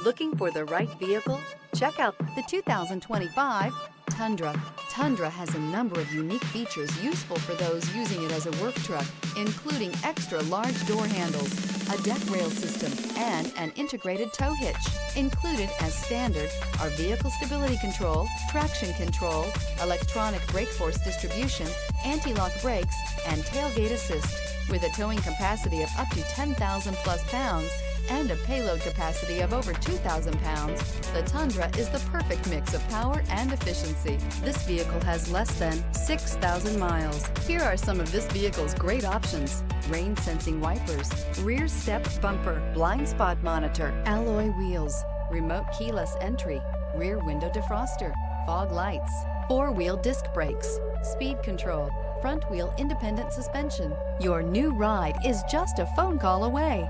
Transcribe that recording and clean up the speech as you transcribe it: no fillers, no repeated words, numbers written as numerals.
Looking for the right vehicle? Check out the 2025 Tundra. Tundra has a number of unique features useful for those using it as a work truck, including extra large door handles, a deck rail system, and an integrated tow hitch. Included as standard are vehicle stability control, traction control, electronic brake force distribution, anti-lock brakes, and tailgate assist. With a towing capacity of up to 10,000 plus pounds and a payload capacity of over 2,000 pounds, the Tundra is the perfect mix of power and efficiency. This vehicle has less than 6,000 miles. Here are some of this vehicle's great options: rain sensing wipers, rear step bumper, blind spot monitor, alloy wheels, remote keyless entry, rear window defroster, fog lights, four-wheel disc brakes, speed control, front wheel independent suspension. Your new ride is just a phone call away.